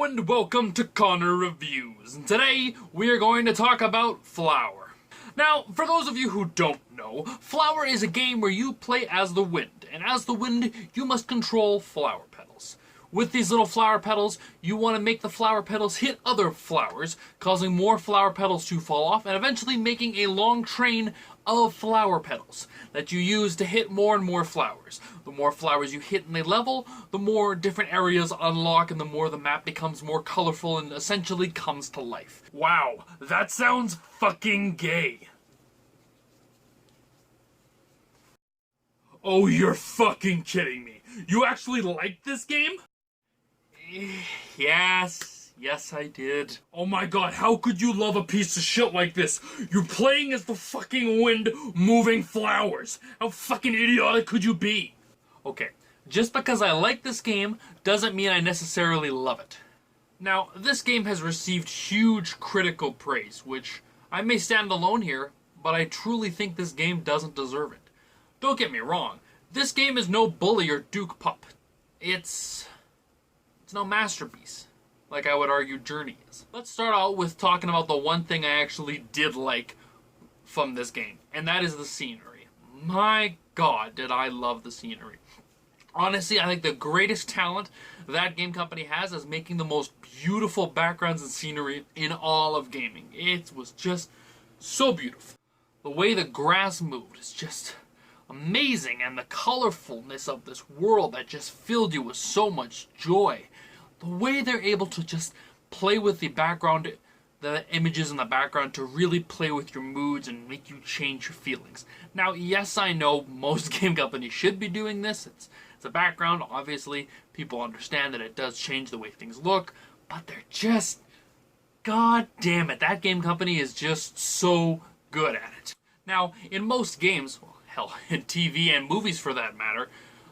Hello and welcome to Connor Reviews, and today we are going to talk about Flower. Now, for those of you who don't know, Flower is a game where you play as the wind, and as the wind, you must control flower petals. With these little flower petals, you want to make the flower petals hit other flowers, causing more flower petals to fall off, and eventually making a long train of flower petals that you use to hit more and more flowers. The more flowers you hit in a level, the more different areas unlock, and the more the map becomes more colorful and essentially comes to life. Wow, that sounds fucking gay. Oh, you're fucking kidding me. You actually like this game? Yes, I did. Oh my god, how could you love a piece of shit like this? You're playing as the fucking wind moving flowers. How fucking idiotic could you be? Okay, just because I like this game doesn't mean I necessarily love it. Now, this game has received huge critical praise, which I may stand alone here, but I truly think this game doesn't deserve it. Don't get me wrong, this game is no Bully or Duke Pup. It's no masterpiece, like I would argue Journey is. Let's start out with talking about the one thing I actually did like from this game, and that is the scenery. My god, did I love the scenery. Honestly, I think the greatest talent that game company has is making the most beautiful backgrounds and scenery in all of gaming. It was just so beautiful. The way the grass moved is just amazing, and the colorfulness of this world that just filled you with so much joy. The way they're able to just play with the background, the images in the background, to really play with your moods and make you change your feelings. Now, yes, I know most game companies should be doing this. It's a background. Obviously, people understand that it does change the way things look, but they're just, god damn it, that game company is just so good at it. Now, in most games, well, hell, in TV and movies for that matter,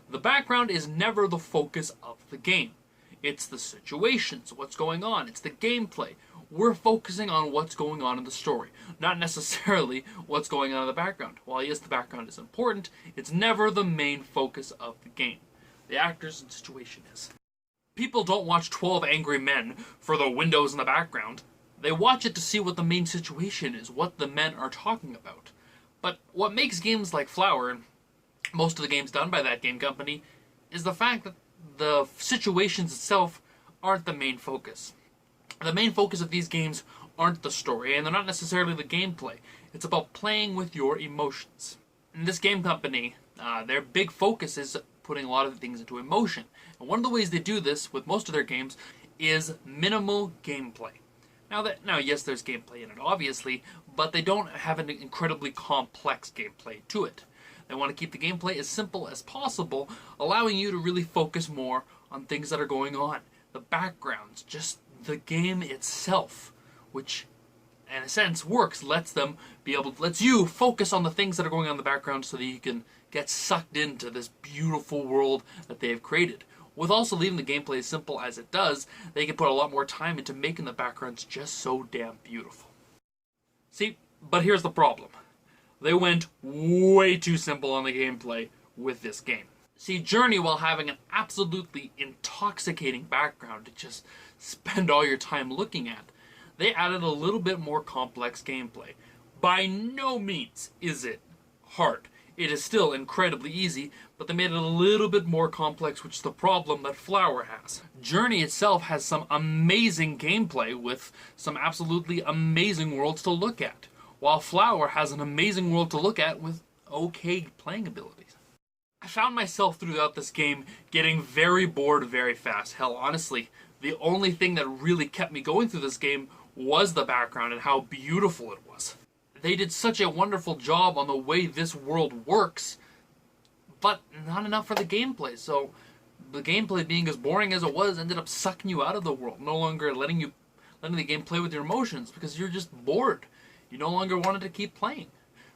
the background is never the focus of the game. It's the situations, what's going on, it's the gameplay. We're focusing on what's going on in the story, not necessarily what's going on in the background. While yes, the background is important, it's never the main focus of the game. The actors and situation is. People don't watch 12 Angry Men for the windows in the background. They watch it to see what the main situation is, what the men are talking about. But what makes games like Flower, and most of the games done by that game company, is the fact that the situations itself aren't the main focus. The main focus of these games aren't the story, and they're not necessarily the gameplay. It's about playing with your emotions. In this game company, their big focus is putting a lot of things into emotion. And one of the ways they do this with most of their games is minimal gameplay. Now, yes, there's gameplay in it, obviously, but they don't have an incredibly complex gameplay to it. They want to keep the gameplay as simple as possible, allowing you to really focus more on things that are going on. The backgrounds, just the game itself, which in a sense works, lets you focus on the things that are going on in the background so that you can get sucked into this beautiful world that they have created. With also leaving the gameplay as simple as it does, they can put a lot more time into making the backgrounds just so damn beautiful. See, but here's the problem. They went way too simple on the gameplay with this game. See, Journey, while having an absolutely intoxicating background to just spend all your time looking at, they added a little bit more complex gameplay. By no means is it hard. It is still incredibly easy, but they made it a little bit more complex, which is the problem that Flower has. Journey itself has some amazing gameplay with some absolutely amazing worlds to look at, while Flower has an amazing world to look at with okay playing abilities. I found myself throughout this game getting very bored very fast. Hell, honestly, the only thing that really kept me going through this game was the background and how beautiful it was. They did such a wonderful job on the way this world works, but not enough for the gameplay. So the gameplay, being as boring as it was, ended up sucking you out of the world, no longer letting the game play with your emotions because you're just bored. You no longer wanted to keep playing,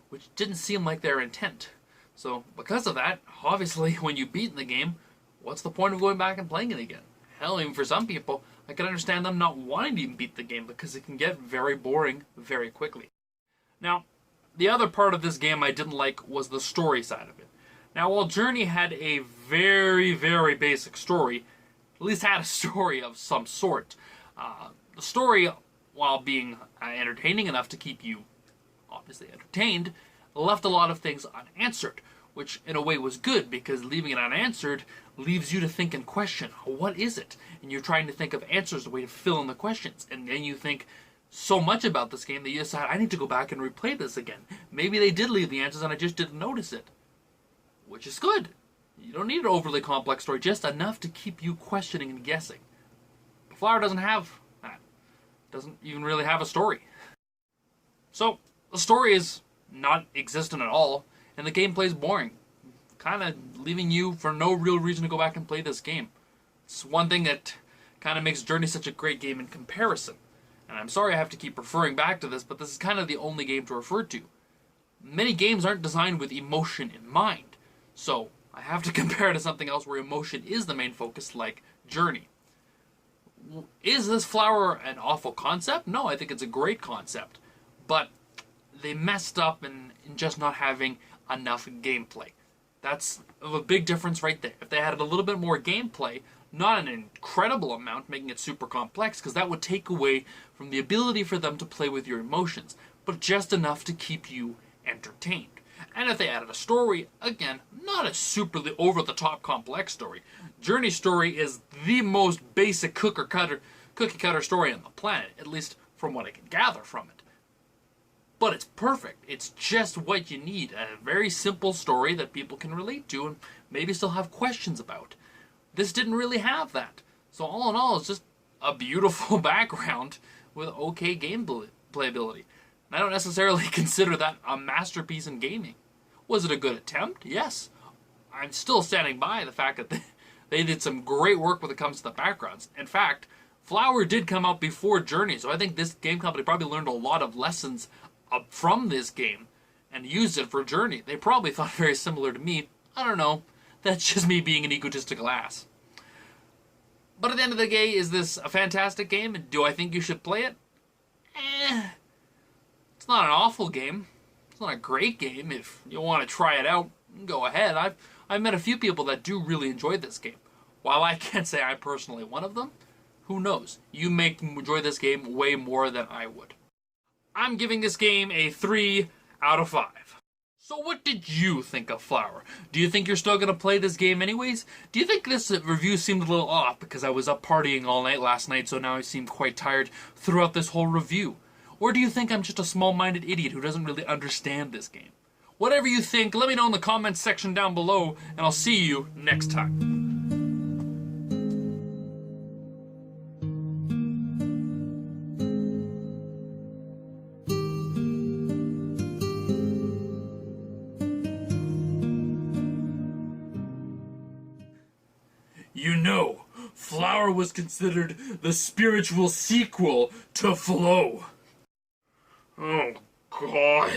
which didn't seem like their intent. So because of that, obviously, when you beat the game, what's the point of going back and playing it again? Hell, even for some people, I can understand them not wanting to even beat the game because it can get very boring very quickly. Now, the other part of this game I didn't like was the story side of it. Now, while Journey had a very, very basic story, least had a story of some sort. The story, while being entertaining enough to keep you obviously entertained, left a lot of things unanswered, which in a way was good, because leaving it unanswered leaves you to think and question, what is it? And you're trying to think of answers, a way to fill in the questions, and then you think so much about this game that you decide, I need to go back and replay this again. Maybe they did leave the answers and I just didn't notice it. Which is good. You don't need an overly complex story, just enough to keep you questioning and guessing. But Flower doesn't have that. Doesn't even really have a story. So, the story is not existent at all, and the gameplay is boring. Kind of leaving you for no real reason to go back and play this game. It's one thing that kind of makes Journey such a great game in comparison. And I'm sorry I have to keep referring back to this, but this is kind of the only game to refer to. Many games aren't designed with emotion in mind, so I have to compare it to something else where emotion is the main focus, like Journey. Is this Flower an awful concept? No, I think it's a great concept. But they messed up in just not having enough gameplay. That's a big difference right there. If they had a little bit more gameplay, not an incredible amount, making it super complex, because that would take away from the ability for them to play with your emotions, but just enough to keep you entertained. And if they added a story, again, not a super over-the-top complex story. Journey's story is the most basic cookie cutter story on the planet, at least from what I can gather from it. But it's perfect. It's just what you need. A very simple story that people can relate to and maybe still have questions about. This didn't really have that. So all in all, it's just a beautiful background with okay game playability. And I don't necessarily consider that a masterpiece in gaming. Was it a good attempt? Yes. I'm still standing by the fact that they did some great work when it comes to the backgrounds. In fact, Flower did come out before Journey, so I think this game company probably learned a lot of lessons from this game and used it for Journey. They probably thought very similar to me. I don't know. That's just me being an egotistical ass. But at the end of the day, is this a fantastic game? Do I think you should play it? It's not an awful game. It's not a great game. If you want to try it out, go ahead. I've met a few people that do really enjoy this game. While I can't say I'm personally one of them, who knows? You may enjoy this game way more than I would. I'm giving this game a 3 out of 5. So what did you think of Flower? Do you think you're still going to play this game anyways? Do you think this review seemed a little off because I was up partying all night last night, so now I seem quite tired throughout this whole review? Or do you think I'm just a small-minded idiot who doesn't really understand this game? Whatever you think, let me know in the comments section down below, and I'll see you next time. You know, Flower was considered the spiritual sequel to Flow. Oh, God.